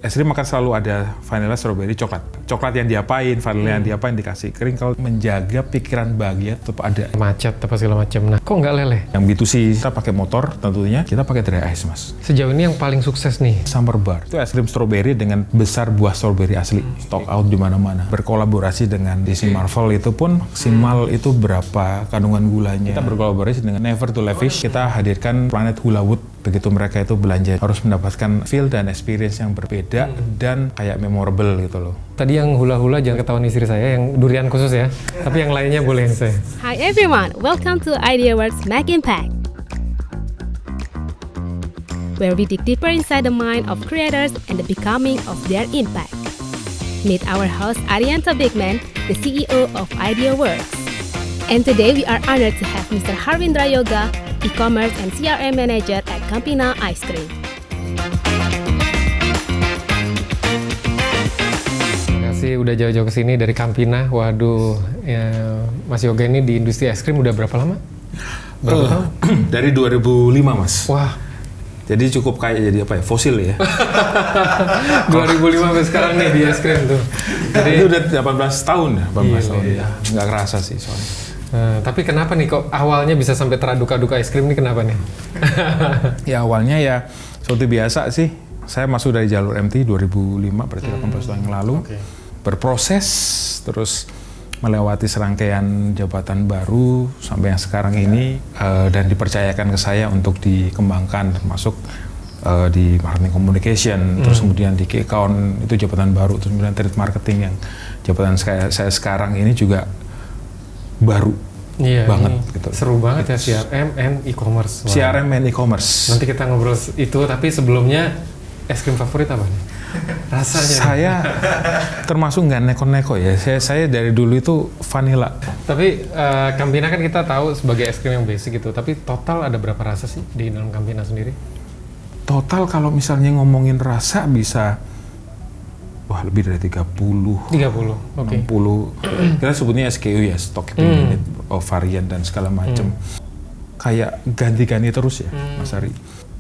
es krim akan selalu ada vanilla, strawberry, coklat. Coklat yang diapain, vanilla yang diapain, dikasih kering. Kalau menjaga pikiran bahagia tetap ada. Macet apa segala macam. Nah, kok nggak leleh? Yang B2C kita pakai motor, tentunya kita pakai dry ice, Mas. Sejauh ini yang paling sukses nih? Summer Bar. Itu es krim strawberry dengan besar buah strawberry asli. Stock out di mana-mana. Berkolaborasi dengan Disney Marvel itu pun, maksimal itu berapa kandungan gulanya. Kita berkolaborasi dengan Never to Lavish. Kita hadirkan Planet Hula Wood. Begitu mereka itu belanja, harus mendapatkan feel dan experience yang berbeda dan kayak memorable gitu loh. Tadi yang hula-hula jangan ketahuan istri saya, yang durian khusus ya. Tapi yang lainnya boleh saya. Hi everyone, welcome to IdeaWorks Make Impact, where we dig deeper inside the mind of creators and the becoming of their impact. Meet our host Arianto Bigman, the CEO of IdeaWorks. And today we are honored to have Mr. Harvindra Yoga, e-commerce and CRM manager at Campina Ice Cream. Terima kasih udah jauh-jauh ke sini dari Campina. Waduh, ya, Mas Yoga ini di industri es krim udah berapa lama? Berapa tahun? Dari 2005, Mas. Wah. Jadi cukup kayak jadi apa ya, fosil ya. 2005 sampai sekarang nih di es krim tuh. Jadi itu udah 18 tahun ya, 18 tahun iya. ya. Nggak kerasa sih soalnya. Tapi kenapa nih kok awalnya bisa sampai teraduk-aduk es krim nih, kenapa nih? Ya awalnya ya seperti biasa sih. Saya masuk dari jalur MT 2005, berarti 18 tahun yang lalu. Okay. Berproses, terus melewati serangkaian jabatan baru sampai yang sekarang ini, dan dipercayakan ke saya untuk dikembangkan, termasuk di marketing communication, terus kemudian di key account itu jabatan baru, terus kemudian trade marketing yang jabatan saya sekarang ini juga baru banget gitu. Seru banget ya, CRM and e-commerce. Wow. CRM and e-commerce. Nanti kita ngobrol itu, tapi sebelumnya es krim favorit apa nih? Rasanya. Saya termasuk nggak neko-neko ya. Saya dari dulu itu vanilla. Tapi Campina kan kita tahu sebagai es krim yang basic gitu. Tapi total ada berapa rasa sih di dalam Campina sendiri? Total kalau misalnya ngomongin rasa bisa lebih dari 30, oke. 60. Kita sebutnya SKU ya, stock keeping unit, varian dan segala macam. Kayak ganti-ganti terus ya, Mas Ari.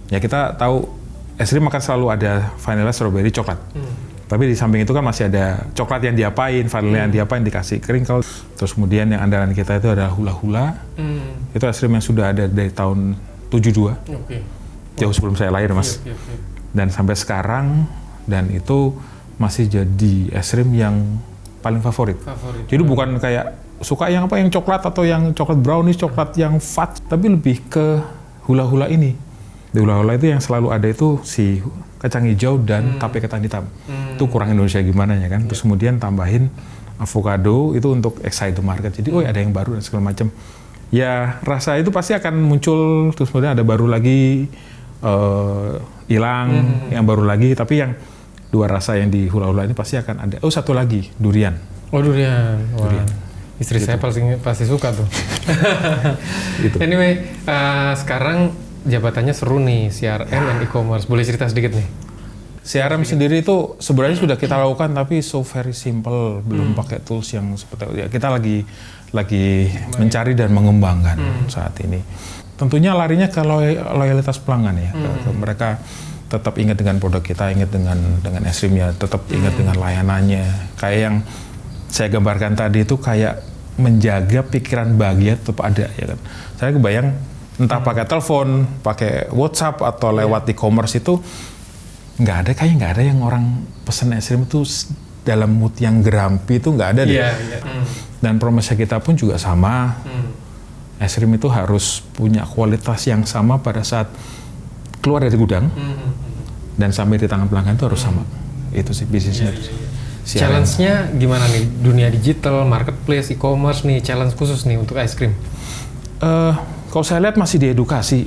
Ya kita tahu es krim akan selalu ada vanilla, strawberry, coklat. Tapi di samping itu kan masih ada coklat yang diapain, vanilla yang diapain, dikasih kering. Terus kemudian yang andalan kita itu ada hula-hula. Itu es krim yang sudah ada dari tahun 72. Jauh sebelum saya lahir, Mas. Dan sampai sekarang, dan itu masih jadi es krim yang paling favorit. Jadi bukan kayak suka yang apa, yang coklat atau yang coklat brownies, coklat yang fudge, tapi lebih ke hula-hula ini. Di hula-hula itu yang selalu ada itu si kacang hijau dan tape ketan hitam. Itu kurang Indonesia gimana ya kan. Terus kemudian tambahin avocado itu untuk excite the market. Jadi ada yang baru dan segala macam. Ya rasa itu pasti akan muncul, terus kemudian ada baru lagi hilang, yang baru lagi, tapi yang dua rasa yang di hula-hula ini pasti akan ada. Satu lagi, durian. Durian. Durian. Istri gitu. saya pasti suka tuh. Gitu. Anyway, sekarang jabatannya seru nih, CRM and e-commerce. Boleh cerita sedikit nih? CRM sendiri itu sebenarnya sudah kita lakukan, tapi so very simple, belum pakai tools yang seperti itu. Ya, kita lagi mencari dan mengembangkan saat ini. Tentunya larinya ke loyalitas pelanggan ya. Ke mereka tetap ingat dengan produk kita, ingat dengan es krimnya, tetap ingat dengan layanannya. Kayak yang saya gambarkan tadi itu kayak menjaga pikiran bahagia tetap ada ya kan. Saya kebayang entah pakai telepon, pakai WhatsApp atau lewat e-commerce itu nggak ada yang orang pesen es krim itu dalam mood yang grumpy, itu nggak ada deh. Dan promosi kita pun juga sama. Es krim itu harus punya kualitas yang sama pada saat keluar dari gudang dan sampai di tangan pelanggan itu harus sama. Itu sih bisnisnya. Challenge-nya gimana nih? Dunia digital, marketplace, e-commerce nih, challenge khusus nih untuk es krim? Kalau saya lihat masih di edukasi.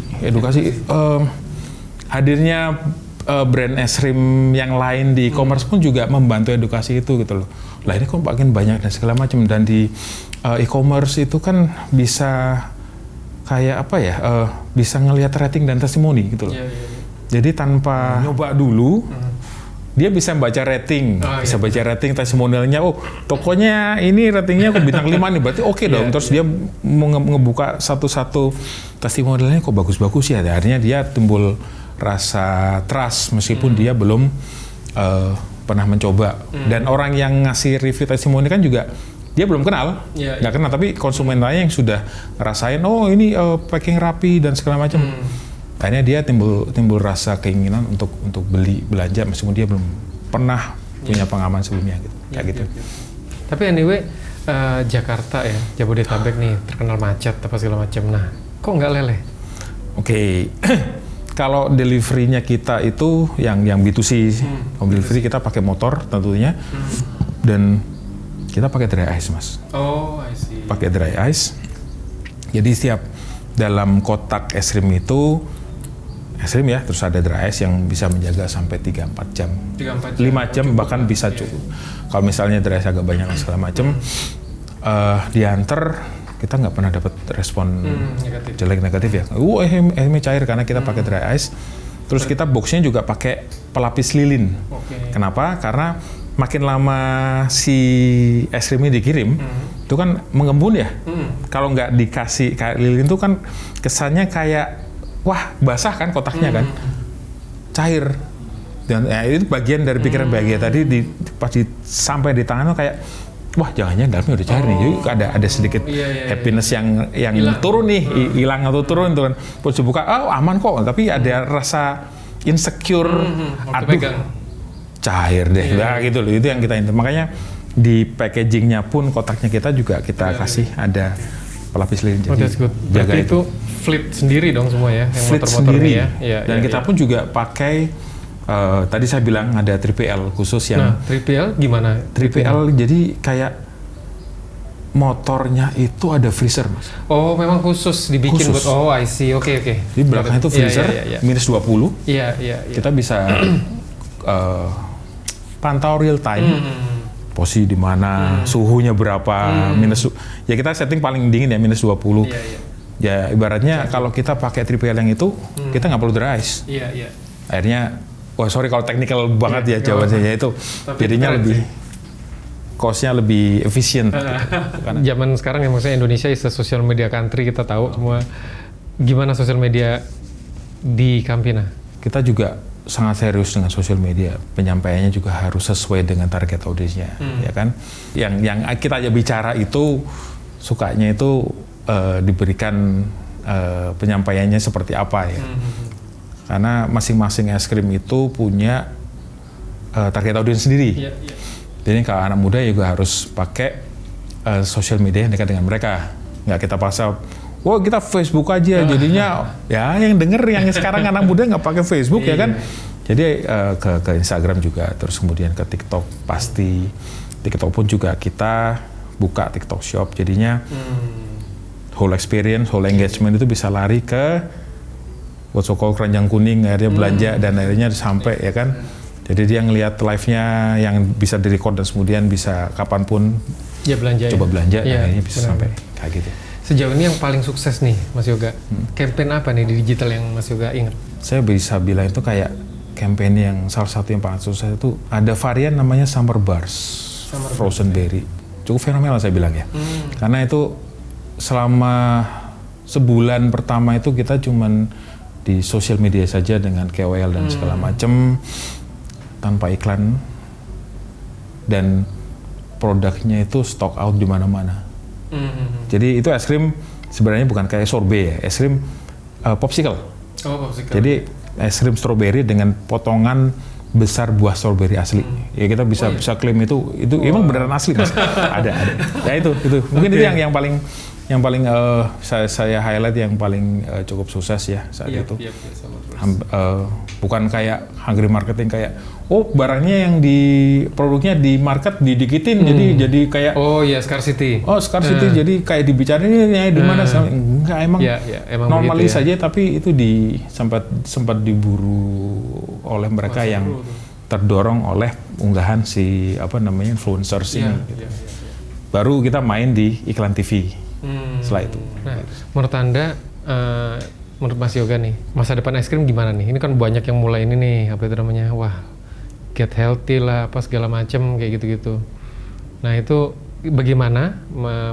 Hadirnya brand es krim yang lain di e-commerce pun juga membantu edukasi itu gitu loh. Lah ini kok makin banyak dan segala macam, dan di e-commerce itu kan bisa kayak apa ya, bisa ngelihat rating dan testimoni gitu loh. Jadi tanpa nyoba dulu, dia bisa baca rating, baca rating testimonialnya. Tokonya ini ratingnya kok bintang 5 nih, berarti oke dong. Terus dia ngebuka satu-satu testimonialnya kok bagus-bagus ya. Akhirnya dia timbul rasa trust meskipun dia belum pernah mencoba. Dan orang yang ngasih review testimoni kan juga dia belum kenal, nggak kenal, tapi konsumen lain yang sudah ngerasain, oh ini packing rapi dan segala macam. Akhirnya dia timbul rasa keinginan untuk beli belanja meskipun dia belum pernah punya pengalaman sebelumnya gitu. Kayak gitu. Tapi anyway, Jakarta ya, Jabodetabek nih terkenal macet apa segala macam. Nah, kok nggak leleh? Oke. Kalau delivery-nya kita itu yang B2C, home delivery kita pakai motor tentunya, dan kita pakai dry ice, Mas. Oh, I see. Pakai dry ice. Jadi setiap dalam kotak es krim itu, es krim ya, terus ada dry ice yang bisa menjaga sampai 3-4 jam. 5 jam bahkan bisa cukup. Kalau misalnya dry ice agak banyak segala macam, diantar, kita nggak pernah dapat respon jelek negatif ya. Es cair karena kita pakai dry ice. Terus kita boxnya juga pakai pelapis lilin. Kenapa? Karena makin lama si es krimnya dikirim, itu kan mengembun ya. Kalau nggak dikasih kayak lilin itu kan kesannya kayak, wah basah kan kotaknya kan, cair. Dan itu bagian dari pikiran bahagia tadi pas sampai di tangan tuh kayak, wah jangan-jangan dalamnya udah cair nih. Jadi ada sedikit happiness yang turun nih, hilang atau turun tuh kan. Pas dibuka, oh aman kok. Tapi ada rasa insecure, aduh. Cair deh, gitu loh. Itu yang kita ingat. Makanya di packagingnya pun kotaknya kita juga kita kasih ada pelapis lilin. Jadi jaga itu flip sendiri dong semua ya, yang flip motor-motor sendiri. Ya. Dan kita pun juga pakai tadi saya bilang ada 3PL khusus yang. Nah, 3PL gimana? 3PL jadi kayak motornya itu ada freezer, Mas. Oh, memang khusus dibikin buat. Oh, I see. Oke. Di belakangnya itu freezer minus 20. Iya. Kita bisa pantau real time, posisi di mana, suhunya berapa, ya kita setting paling dingin ya minus 20. Ya ibaratnya kalau kita pakai 3PL yang itu, kita nggak perlu dry ice. Akhirnya, sorry kalau technical banget ya jawabannya itu, jadinya lebih cost-nya lebih efisien. Zaman sekarang ya maksudnya Indonesia is a social media country, kita tahu semua. Gimana sosial media di Campina? Kita juga sangat serius dengan sosial media, penyampaiannya juga harus sesuai dengan target audiensnya, ya kan? Yang kita aja bicara itu sukanya itu diberikan penyampaiannya seperti apa ya? Karena masing-masing es krim itu punya target audiens sendiri. Jadi kalau anak muda juga harus pakai sosial media yang dekat dengan mereka, nggak kita paksa. Wah kita Facebook aja, jadinya ya yang denger yang sekarang anak muda nggak pakai Facebook ya kan. Jadi ke Instagram juga, terus kemudian ke TikTok pasti. TikTok pun juga kita buka TikTok Shop, jadinya whole experience, whole engagement itu bisa lari ke what so called keranjang kuning, akhirnya belanja dan akhirnya sampai ya kan. Jadi dia ngelihat live-nya yang bisa direcord dan kemudian bisa kapanpun coba belanja, dan akhirnya bisa sampai kayak gitu. Sejauh ini yang paling sukses nih, Mas Yoga, campaign apa nih di digital yang Mas Yoga ingat? Saya bisa bilang itu kayak campaign yang salah satu yang paling sukses itu ada varian namanya Summer Bars, Frozen Berry. Cukup fenomenal saya bilang ya. Karena itu selama sebulan pertama itu kita cuman di sosial media saja dengan KOL dan segala macam tanpa iklan, dan produknya itu stock out di mana-mana. Jadi itu es krim sebenarnya bukan kayak sorbet ya, es krim popsicle. Popsicle. Jadi es krim stroberi dengan potongan besar buah stroberi asli. Ya kita bisa klaim itu emang beneran asli, Mas. ada. Ya itu. Mungkin itu yang paling saya highlight yang paling cukup sukses ya saat itu. Bukan kayak hungry marketing kayak barangnya yang di produknya di market didikitin jadi kayak scarcity. Scarcity jadi kayak dibicarain ya di mana enggak emang normally saja, tapi itu sempat diburu oleh mereka yang terdorong oleh unggahan si influencers ini. Baru kita main di iklan TV. Setelah itu. Nah, menurut Anda, menurut Mas Yoga nih, masa depan es krim gimana nih? Ini kan banyak yang mulai ini nih, get healthy lah, apa segala macem kayak gitu-gitu. Nah itu bagaimana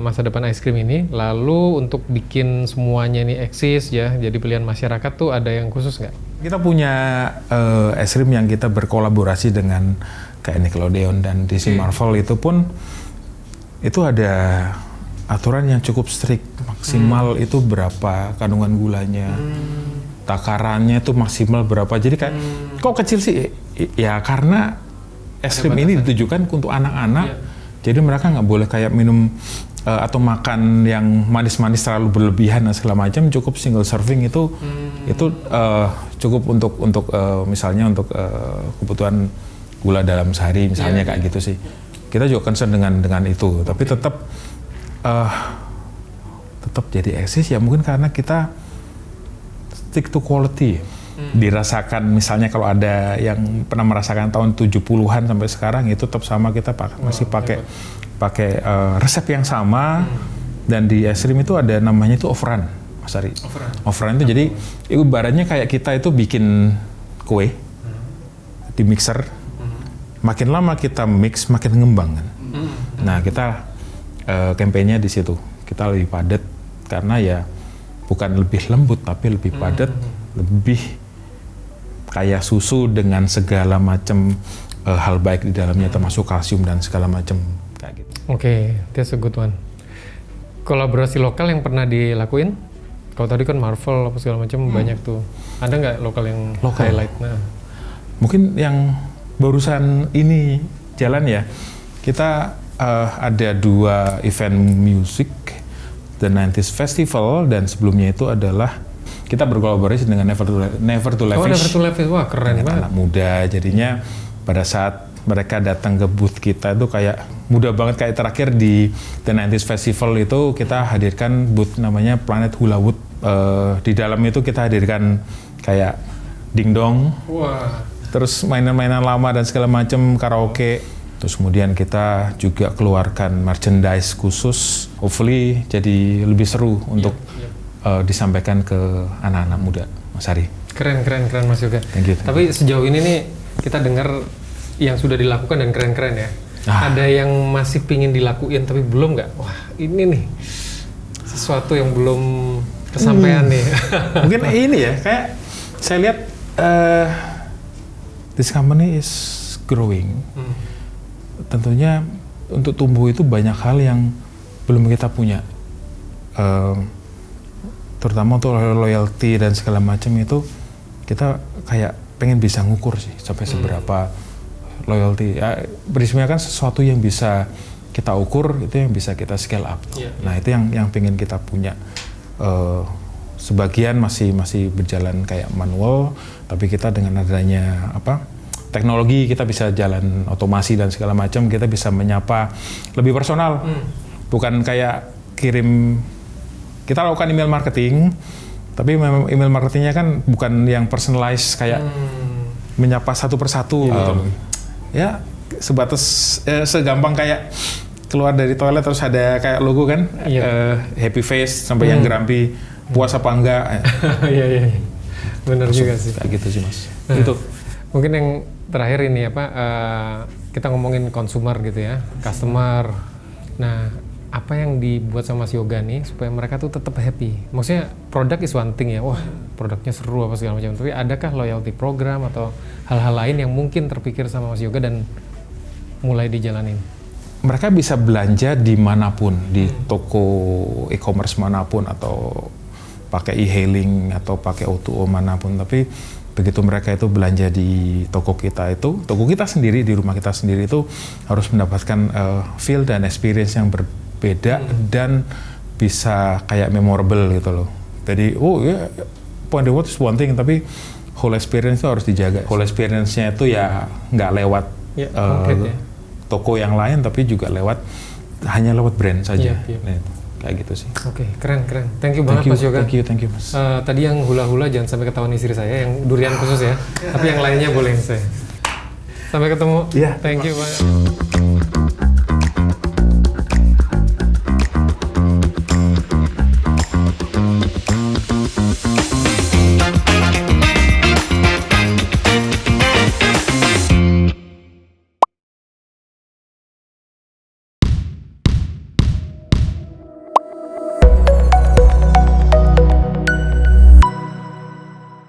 masa depan es krim ini? Lalu untuk bikin semuanya ini eksis ya, jadi pilihan masyarakat tuh ada yang khusus nggak? Kita punya es krim yang kita berkolaborasi dengan kayak Nickelodeon dan DC Marvel itu pun itu ada aturan yang cukup strict, maksimal itu berapa kandungan gulanya, takarannya itu maksimal berapa. Jadi kayak kok kecil sih? Ya karena es krim ini ditujukan untuk anak-anak, jadi mereka nggak boleh kayak minum atau makan yang manis-manis terlalu berlebihan dan segala macam. Cukup single serving itu cukup untuk misalnya untuk kebutuhan gula dalam sehari misalnya kayak gitu sih. Kita juga concern dengan itu, tapi tetap jadi eksis ya mungkin karena kita stick to quality. Dirasakan misalnya kalau ada yang pernah merasakan tahun 70-an sampai sekarang itu tetap sama, kita masih pakai resep yang sama. Dan di es krim itu ada namanya itu off-run, Mas Ari. Off-run itu jadi ibaratnya kayak kita itu bikin kue di mixer, makin lama kita mix makin ngembang kan. Nah kita kampanye di situ, kita lebih padat karena ya bukan lebih lembut tapi lebih padat, lebih kayak susu dengan segala macam hal baik di dalamnya termasuk kalsium dan segala macam kayak gitu. Oke, that's a good one. Kolaborasi lokal yang pernah dilakuin? Kalau tadi kan Marvel apa segala macam banyak tuh. Ada nggak lokal yang highlight? Nah, mungkin yang barusan ini jalan ya. Kita ada 2 event musik, The 90s Festival, dan sebelumnya itu adalah kita berkolaborasi dengan Never to Lavish. Never to Lavish, wah keren banget. Anak muda, jadinya pada saat mereka datang ke booth kita itu kayak mudah banget. Kayak terakhir di The 90s Festival itu kita hadirkan booth namanya Planet Hula Wood. Di dalam itu kita hadirkan kayak dingdong, terus mainan-mainan lama dan segala macam, karaoke. Terus kemudian kita juga keluarkan merchandise khusus, hopefully jadi lebih seru untuk disampaikan ke anak-anak muda, Mas Ari. Keren Mas Yoga. Thank you. Tapi sejauh ini nih kita dengar yang sudah dilakukan dan keren-keren ya. Ada yang masih pingin dilakuin tapi belum nggak? Wah ini nih sesuatu yang belum kesampaian nih. Mungkin ini ya, kayak saya lihat this company is growing. Tentunya untuk tumbuh itu banyak hal yang belum kita punya. Terutama untuk loyalty dan segala macam itu kita kayak pengen bisa ngukur sih sampai seberapa loyalty. Prinsipnya kan sesuatu yang bisa kita ukur itu yang bisa kita scale up. Nah itu yang pengen kita punya. Sebagian masih berjalan kayak manual, tapi kita dengan adanya teknologi kita bisa jalan otomasi dan segala macam, kita bisa menyapa lebih personal. Bukan kayak kirim, kita lakukan email marketing, tapi memang email marketingnya kan bukan yang personalized kayak menyapa satu persatu gitu. Ya sebatas segampang kayak keluar dari toilet terus ada kayak logo kan, happy face sampai yang gerampi, puas apa enggak. Iya. Benar juga sih. Kayak gitu sih Mas. Nah, itu. Mungkin yang terakhir ini kita ngomongin consumer gitu ya, customer. Nah, apa yang dibuat sama Mas Yoga nih supaya mereka tuh tetap happy? Maksudnya produk is one thing ya, wah produknya seru apa segala macam. Tapi adakah loyalty program atau hal-hal lain yang mungkin terpikir sama Mas Yoga dan mulai dijalanin? Mereka bisa belanja dimanapun, di toko e-commerce manapun atau pakai e-hailing atau pakai O2O manapun. Tapi begitu mereka itu belanja di toko kita sendiri, di rumah kita sendiri itu harus mendapatkan feel dan experience yang berbeda dan bisa kayak memorable gitu loh. Jadi point of view is one thing, tapi whole experience itu harus dijaga. Whole experience-nya itu ya nggak lewat toko yang lain, tapi juga hanya lewat brand saja. Nah, kayak gitu sih. Oke, keren. Thank you banget Mas Yoga. Thank you Mas. Tadi yang hula-hula jangan sampai ketahuan istri saya, yang durian khusus ya. Tapi yang lainnya boleh saya. Sampai ketemu. Iya. Thank you banget.